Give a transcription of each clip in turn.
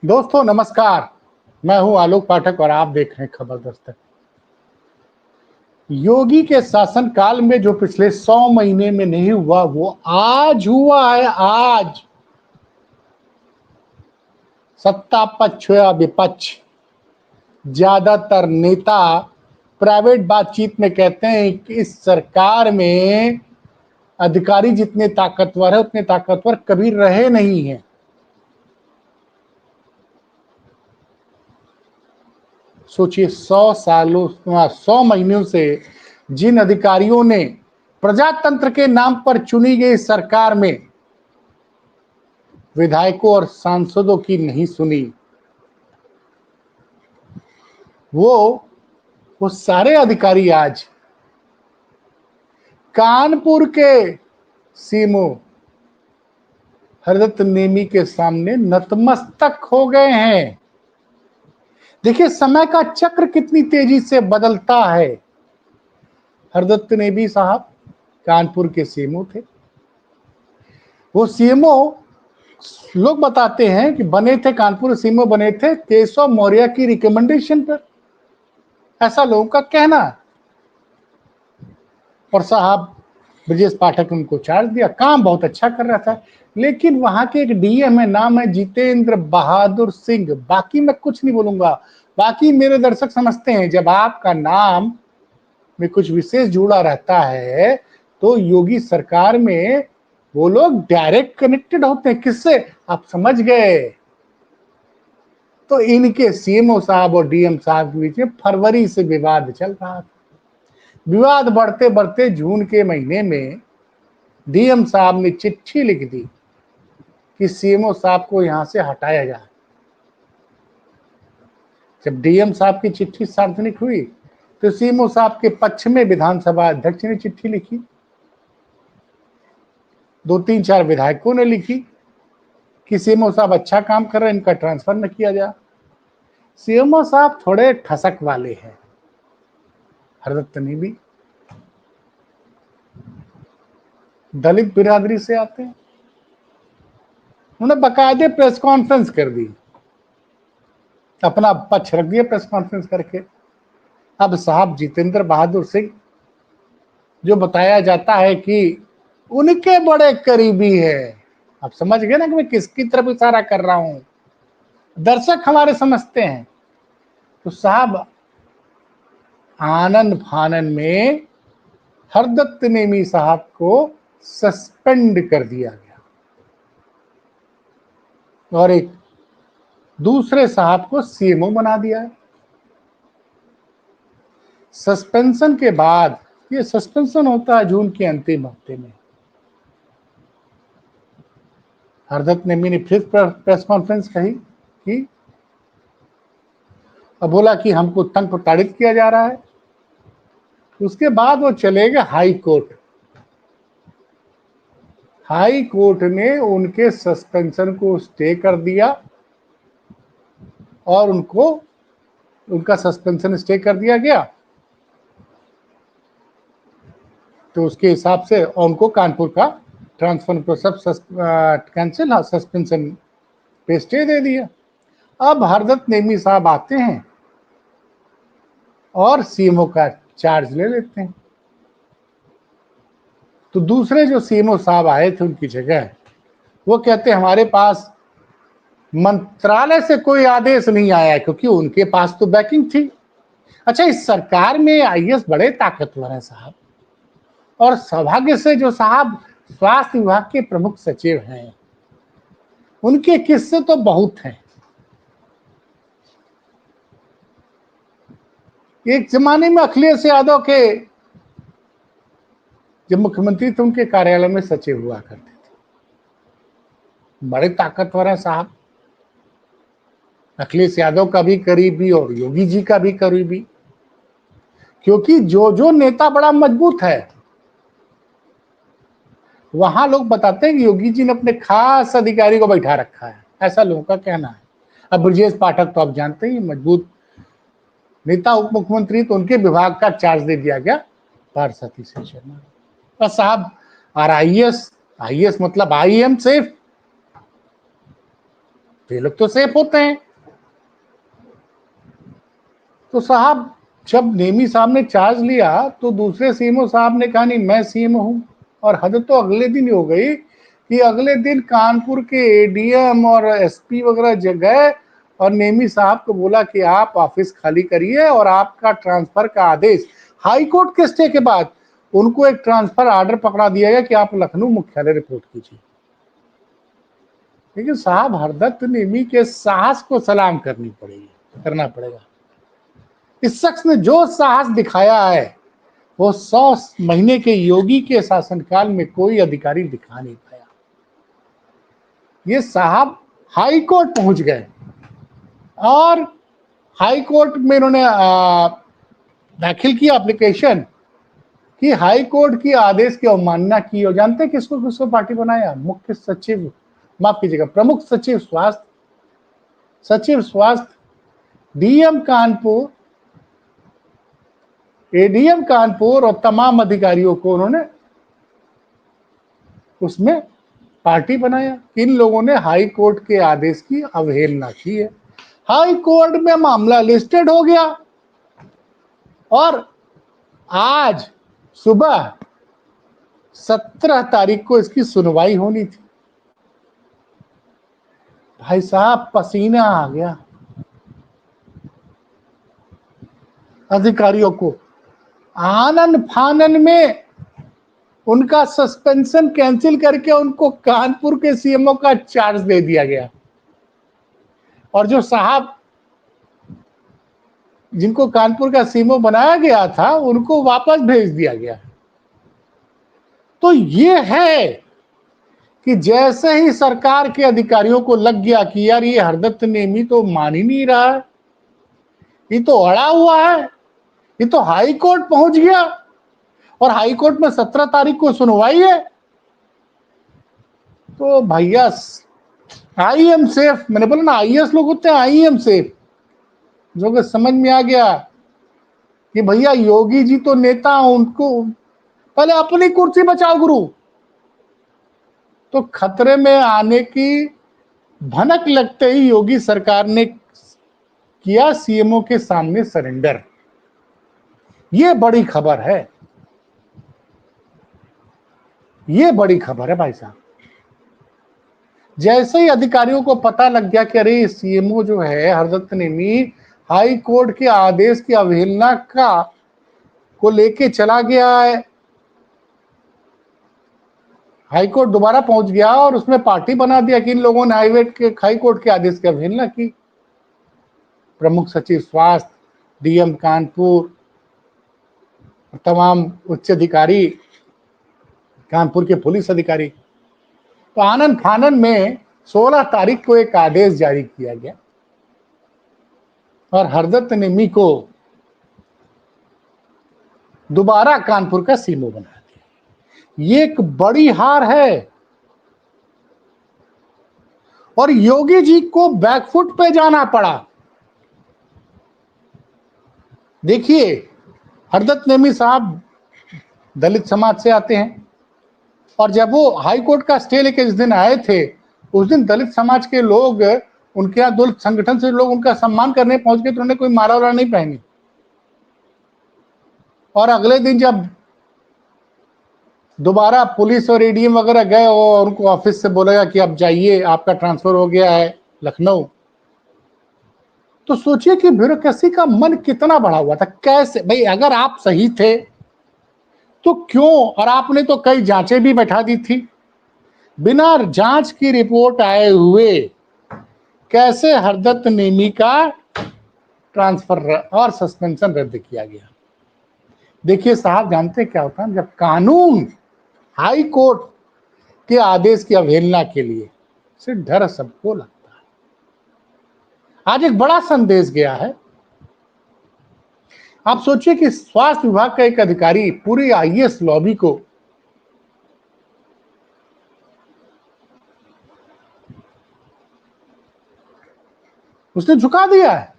दोस्तों नमस्कार। मैं हूं आलोक पाठक और आप देख रहे हैं खबर दस्तक। योगी के शासन काल में जो पिछले 100 महीने में नहीं हुआ वो आज हुआ है। आज सत्ता पक्ष या विपक्ष, ज्यादातर नेता प्राइवेट बातचीत में कहते हैं कि इस सरकार में अधिकारी जितने ताकतवर है उतने ताकतवर कभी रहे नहीं हैं। सोचिए 100 महीनों से जिन अधिकारियों ने प्रजातंत्र के नाम पर चुनी गई सरकार में विधायकों और सांसदों की नहीं सुनी, वो सारे अधिकारी आज कानपुर के सीएमओ हरदत्त नेमी के सामने नतमस्तक हो गए हैं। देखिए समय का चक्र कितनी तेजी से बदलता है। हरदत्त नेमी साहब कानपुर के सीएमओ थे। वो सीएमओ लोग बताते हैं कि बने थे, कानपुर सीएमओ बने थे केशव मौर्य की रिकमेंडेशन पर, ऐसा लोगों का कहना है। और साहब ब्रजेश पाठक ने उनको चार्ज दिया, काम बहुत अच्छा कर रहा था। लेकिन वहां के एक डीएम है, नाम है जितेंद्र बहादुर सिंह। बाकी मैं कुछ नहीं बोलूंगा, बाकी मेरे दर्शक समझते हैं। जब आपका नाम में कुछ विशेष जुड़ा रहता है तो योगी सरकार में वो लोग डायरेक्ट कनेक्टेड होते हैं। किससे? आप समझ गए। तो इनके सीएमओ साहब और डीएम साहब के बीच में फरवरी से विवाद चल रहा था। विवाद बढ़ते बढ़ते जून के महीने में डीएम साहब ने चिट्ठी लिख दी कि सीएमओ साहब को यहां से हटाया जाए। जब डीएम साहब की चिट्ठी सार्वजनिक हुई तो सीएमओ साहब के पक्ष में विधानसभा अध्यक्ष ने चिट्ठी लिखी, 2-3-4 विधायकों ने लिखी कि सीएमओ साहब अच्छा काम कर रहे हैं, इनका ट्रांसफर न किया जाए। सीएमओ साहब थोड़े ठसक वाले हैं। हरदत्त नेमी दलित बिरादरी से आते हैं। उन्होंने बाकायदे प्रेस कॉन्फ्रेंस कर दी, अपना पक्ष रख दिया प्रेस कॉन्फ्रेंस करके। अब साहब जितेंद्र बहादुर सिंह, जो बताया जाता है कि उनके बड़े करीबी है, आप समझ गए ना कि मैं किसकी तरफ इशारा कर रहा हूं, दर्शक हमारे समझते हैं। तो साहब आनंद फानन में हरदत्त नेमी साहब को सस्पेंड कर दिया गया और एक दूसरे साहब को सीएमओ बना दिया है। सस्पेंशन के बाद, ये सस्पेंशन होता है जून के अंतिम हफ्ते में, हरदत्त नेमी ने फिर प्रेस कॉन्फ्रेंस कही कि अब बोला कि हमको तंग प्रताड़ित किया जा रहा है। उसके बाद वो चले गए हाई कोर्ट। हाई कोर्ट ने उनके सस्पेंशन को स्टे कर दिया और उनका सस्पेंशन स्टे कर दिया गया। तो उसके हिसाब से उनको कानपुर का ट्रांसफर प्रोसेस कैंसिल, सस्पेंशन पे स्टे दे दिया। अब हरदत्त नेमी साहब आते हैं और सीएमओ का चार्ज ले लेते हैं। तो दूसरे जो सीएमओ साहब आए थे उनकी जगह, वो कहते हैं हमारे पास मंत्रालय से कोई आदेश नहीं आया, क्योंकि उनके पास तो बैकिंग थी। अच्छा, इस सरकार में आईएएस बड़े ताकतवर हैं साहब, और सौभाग्य से जो साहब स्वास्थ्य विभाग के प्रमुख सचिव हैं, उनके किस्से तो बहुत हैं। एक जमाने में अखिलेश यादव के जब मुख्यमंत्री थे उनके कार्यालय में सचिव हुआ करते थे। बड़े ताकतवर हैं साहब, अखिलेश यादव का भी करीबी और योगी जी का भी करीबी। क्योंकि जो जो नेता बड़ा मजबूत है, वहां लोग बताते हैं कि योगी जी ने अपने खास अधिकारी को बैठा रखा है, ऐसा लोगों का कहना है। अब ब्रजेश पाठक तो आप जानते ही, मजबूत नेता, उप मुख्यमंत्री, तो उनके विभाग का चार्ज दे दिया गया पार्षद सिंह शर्मा। बस साहब, और आईएएस मतलब आईएम सेफ, तो ये लोग तो सेफ होते हैं। तो साहब जब नेमी साहब ने चार्ज लिया तो दूसरे सीएमओ साहब ने कहा नहीं मैं सीएमओ हूं, और हद तो अगले दिन हो गई कि अगले दिन कानपुर के एडीएम और एसपी वगैरह गए और नेमी साहब को बोला कि आप ऑफिस खाली करिए और आपका ट्रांसफर का आदेश, हाई कोर्ट के स्टे के बाद उनको एक ट्रांसफर ऑर्डर पकड़ा दिया गया कि आप लखनऊ मुख्यालय रिपोर्ट कीजिए। लेकिन साहब हरदत्त नेमी के साहस को सलाम करना पड़ेगा। इस शख्स ने जो साहस दिखाया है वो 100 महीने के योगी के शासनकाल में कोई अधिकारी दिखा नहीं पाया। ये साहब हाई कोर्ट पहुंच गए और हाई कोर्ट में इन्होंने दाखिल किया एप्लीकेशन कि हाई कोर्ट की आदेश की अवमानना की। और जानते हैं किसको किसको पार्टी बनाया? मुख्य सचिव, माफ कीजिएगा, प्रमुख सचिव स्वास्थ्य, सचिव स्वास्थ्य, डीएम कानपुर, एडीएम कानपुर और तमाम अधिकारियों को उन्होंने उसमें पार्टी बनाया। इन लोगों ने हाई कोर्ट के आदेश की अवहेलना की है। हाई कोर्ट में मामला लिस्टेड हो गया और आज सुबह 17 तारीख को इसकी सुनवाई होनी थी। भाई साहब पसीना आ गया अधिकारियों को। आनन फानन में उनका सस्पेंशन कैंसिल करके उनको कानपुर के सीएमओ का चार्ज दे दिया गया, और जो साहब जिनको कानपुर का सीएमओ बनाया गया था उनको वापस भेज दिया गया। तो ये है कि जैसे ही सरकार के अधिकारियों को लग गया कि यार ये हरदत्त नेमी तो मान ही नहीं रहा है, ये तो अड़ा हुआ है, ये तो हाई कोर्ट पहुंच गया और हाई कोर्ट में 17 तारीख को सुनवाई है, तो भैया आई एम सेफ। मैंने बोला ना आईएएस लोग होते हैं आई एम सेफ, जो कि समझ में आ गया कि भैया योगी जी तो नेता, उनको पहले अपनी कुर्सी बचाओ गुरु। तो खतरे में आने की भनक लगते ही योगी सरकार ने किया सीएमओ के सामने सरेंडर। ये बड़ी खबर है, ये बड़ी खबर है भाई साहब। जैसे ही अधिकारियों को पता लग गया कि अरे सीएमओ जो है हरदत्त नेमी हाई कोर्ट के आदेश की अवहेलना को लेके चला गया है, हाई कोर्ट दोबारा पहुंच गया और उसमें पार्टी बना दिया कि इन लोगों ने हाई कोर्ट के आदेश की अवहेलना की। प्रमुख सचिव स्वास्थ्य, डीएम कानपुर, तमाम उच्च अधिकारी, कानपुर के पुलिस अधिकारी, तो आनंद फानन में 16 तारीख को एक आदेश जारी किया गया और हरदत्त नेमी को दोबारा कानपुर का सीएमओ बना दिया। ये एक बड़ी हार है और योगी जी को बैकफुट पे जाना पड़ा। देखिए हरदत्त नेमी साहब दलित समाज से आते हैं और जब वो हाई कोर्ट का स्टे लेके जिस दिन आए थे उस दिन दलित समाज के लोग उनके यहाँ दलित संगठन से लोग उनका सम्मान करने पहुंच गए तो उन्होंने कोई माला वाला नहीं पहनी। और अगले दिन जब दोबारा पुलिस और एडीएम वगैरह गए और उनको ऑफिस से बोला गया कि आप जाइए आपका ट्रांसफर हो गया है लखनऊ, तो सोचिए कि ब्यूरोक्रेसी का मन कितना बढ़ा हुआ था। कैसे भाई अगर आप सही थे तो क्यों, और आपने तो कई जांचें भी बैठा दी थी, बिना जांच की रिपोर्ट आए हुए कैसे हरदत्त नेमी का ट्रांसफर और सस्पेंशन रद्द किया गया? देखिए साहब जानते क्या होता है, जब कानून हाई कोर्ट के आदेश की अवहेलना के लिए सिर्फ डर सबको लगता है। आज एक बड़ा संदेश गया है। आप सोचिए कि स्वास्थ्य विभाग का एक अधिकारी पूरी आईएएस लॉबी को उसने झुका दिया है,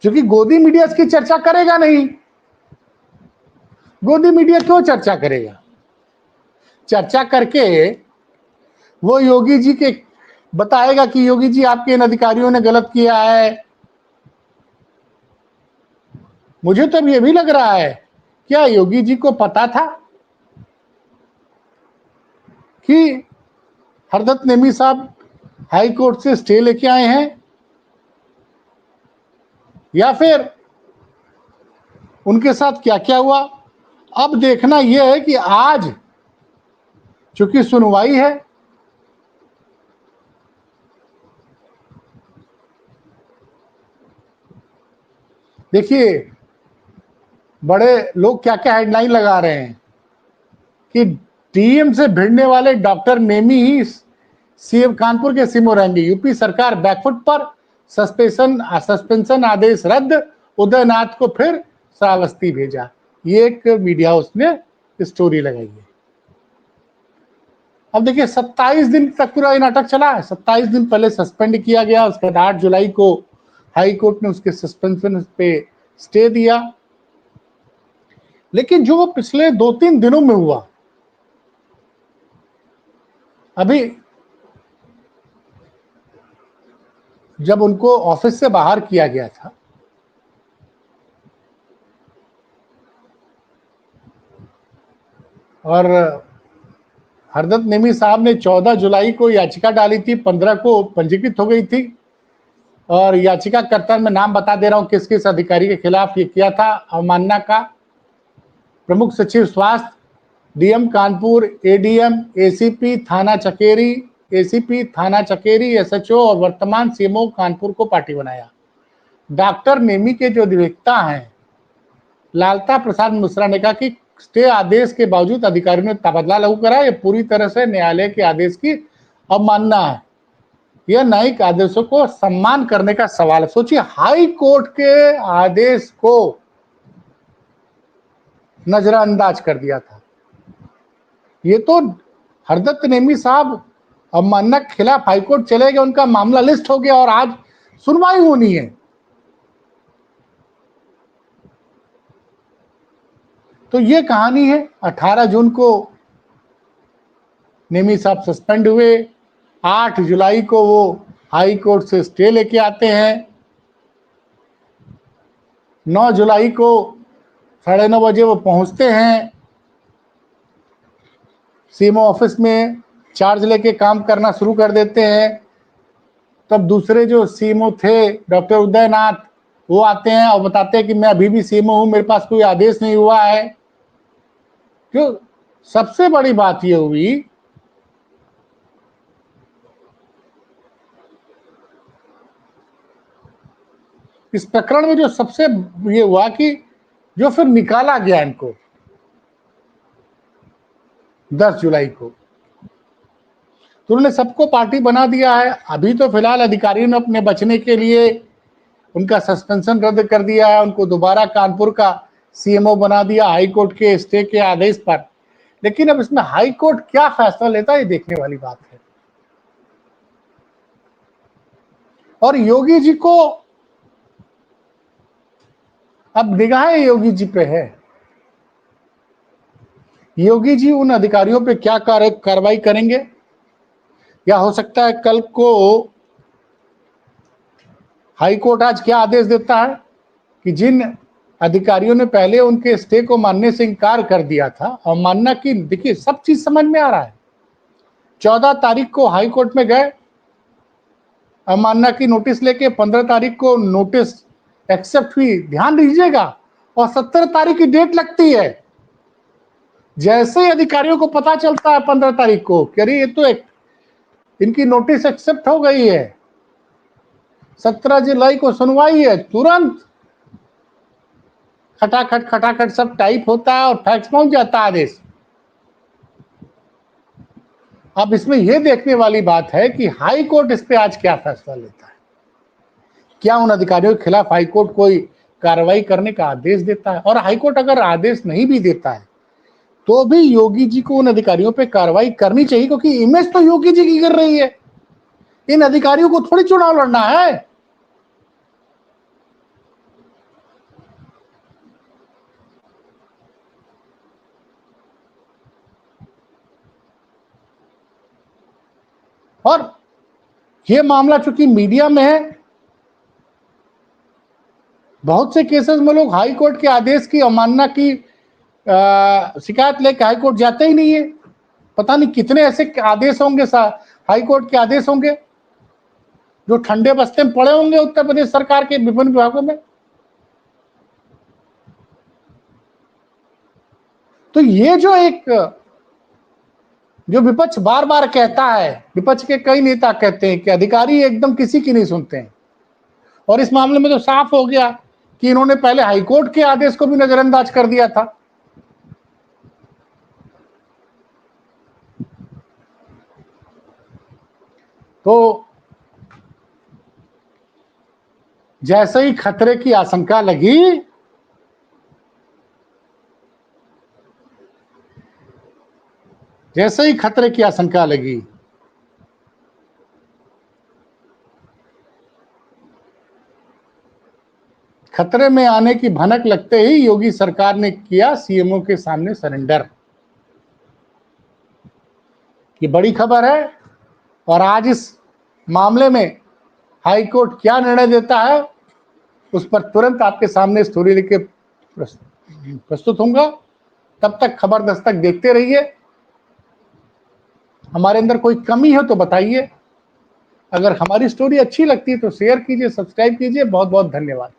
जो कि गोदी मीडिया इसकी चर्चा करेगा नहीं। गोदी मीडिया क्यों चर्चा करेगा? चर्चा करके वो योगी जी के बताएगा कि योगी जी आपके इन अधिकारियों ने गलत किया है। मुझे तो अब ये भी लग रहा है, क्या योगी जी को पता था कि हरदत्त नेमी साहब हाई कोर्ट से स्टे लेके आए हैं, या फिर उनके साथ क्या क्या हुआ? अब देखना यह है कि आज चूंकि सुनवाई है, देखिए बड़े लोग क्या क्या हेडलाइन लगा रहे हैं कि डीएम से भिड़ने वाले डॉक्टर नेमी ही सीएम कानपुर के सीएम रहेंगे, यूपी सरकार बैकफुट पर, सस्पेंशन आदेश रद्द, उदयनाथ को फिर श्रावस्ती भेजा। ये एक मीडिया हाउस ने स्टोरी लगाई है। अब देखिए 27 दिन तक पूरा ये नाटक चला है। 27 दिन पहले सस्पेंड किया गया, उसके बाद 8 जुलाई को हाई कोर्ट ने उसके सस्पेंशन पे स्टे दिया। लेकिन जो वो पिछले 2-3 दिनों में हुआ, अभी जब उनको ऑफिस से बाहर किया गया था, और हरदत्त नेमी साहब ने 14 जुलाई को याचिका डाली थी, 15 को पंजीकृत हो गई थी, और याचिकाकर्ता में नाम बता दे रहा हूं किस किस अधिकारी के खिलाफ ये किया था अवमानना का। प्रमुख सचिव स्वास्थ्य, डीएम कानपुर, एडीएम, एसीपी थाना चकेरी, एसीपी थाना चकेरी, एसएचओ और वर्तमान सीएमओ कानपुर को पार्टी बनाया। डॉक्टर नेमी के जो अधिवक्ता हैं लालता प्रसाद मिश्रा ने कहा कि स्टे आदेश के बावजूद अधिकारियों ने तबादला लागू करा, यह पूरी तरह से न्यायालय के आदेश की अवमानना है। यह न्यायिक आदेशों को सम्मान करने का सवाल है। सोचिए, हाई कोर्ट के आदेश को नजरअंदाज कर दिया था। ये तो हरदत्त नेमी साहब अवमानना के खिलाफ हाईकोर्ट चले गए, उनका मामला लिस्ट हो गया और आज सुनवाई होनी है। तो ये कहानी है। 18 जून को नेमी साहब सस्पेंड हुए, 8 जुलाई को वो हाई कोर्ट से स्टे लेके आते हैं, 9 जुलाई को 9:30 बजे वो पहुंचते हैं सीएमओ ऑफिस में, चार्ज लेके काम करना शुरू कर देते हैं। तब दूसरे जो सीएमओ थे डॉक्टर उदयनाथ, वो आते हैं और बताते हैं कि मैं अभी भी सीएमओ हूं, मेरे पास कोई आदेश नहीं हुआ है। क्यों? सबसे बड़ी बात ये हुई, इस प्रकरण में जो सबसे ये हुआ कि जो फिर निकाला गया इनको 10 जुलाई को, तो उन्होंने सबको पार्टी बना दिया है। अभी तो फिलहाल अधिकारियों ने अपने बचने के लिए उनका सस्पेंशन रद्द कर दिया है, उनको दोबारा कानपुर का सीएमओ बना दिया हाई कोर्ट के स्टे के आदेश पर। लेकिन अब इसमें हाई कोर्ट क्या फैसला लेता है, ये देखने वाली बात है। और योगी जी को अब निगाहें योगी जी पे है। योगी जी उन अधिकारियों पे क्या कार्रवाई करेंगे, या हो सकता है कल को हाई कोर्ट आज क्या आदेश देता है कि जिन अधिकारियों ने पहले उनके स्टे को मानने से इनकार कर दिया था और मानना की, देखिए सब चीज समझ में आ रहा है। 14 तारीख को हाई कोर्ट में गए, अवमानना की नोटिस लेके, 15 तारीख को नोटिस एक्सेप्ट हुई। ध्यान दीजिएगा, और 17 तारीख की डेट लगती है। जैसे ही अधिकारियों को पता चलता है 15 तारीख को कि अरे ये तो एक इनकी नोटिस एक्सेप्ट हो गई है, 17 जुलाई को सुनवाई है, तुरंत खटाखट खटाखट सब टाइप होता है और फैक्स पहुंच जाता है आदेश। अब इसमें यह देखने वाली बात है कि हाई कोर्ट इस पे आज क्या फैसला लेता है। क्या उन अधिकारियों के खिलाफ हाई कोर्ट कोई कार्रवाई करने का आदेश देता है? और हाई कोर्ट अगर आदेश नहीं भी देता है तो भी योगी जी को उन अधिकारियों पे कार्रवाई करनी चाहिए, क्योंकि इमेज तो योगी जी की गिर रही है। इन अधिकारियों को थोड़ी चुनाव लड़ना है। और ये मामला चूंकि मीडिया में है, बहुत से केसेस में लोग हाई कोर्ट के आदेश की अवमानना की शिकायत लेकर हाई कोर्ट जाते ही नहीं है। पता नहीं कितने ऐसे आदेश होंगे, हाई कोर्ट के आदेश होंगे जो ठंडे बस्ते में पड़े होंगे उत्तर प्रदेश सरकार के विभिन्न विभागों में। तो ये जो विपक्ष बार बार कहता है, विपक्ष के कई नेता कहते हैं कि अधिकारी एकदम किसी की नहीं सुनते हैं, और इस मामले में तो साफ हो गया कि इन्होंने पहले हाईकोर्ट के आदेश को भी नजरअंदाज कर दिया था। तो जैसे ही खतरे की आशंका लगी, जैसे ही खतरे की आशंका लगी, खतरे में आने की भनक लगते ही योगी सरकार ने किया सीएमओ के सामने सरेंडर। ये बड़ी खबर है, और आज इस मामले में हाई कोर्ट क्या निर्णय देता है उस पर तुरंत आपके सामने स्टोरी लेके प्रस्तुत होऊंगा। तब तक खबर दस्तक देखते रहिए। हमारे अंदर कोई कमी हो तो बताइए। अगर हमारी स्टोरी अच्छी लगती है तो शेयर कीजिए, सब्सक्राइब कीजिए। बहुत बहुत धन्यवाद।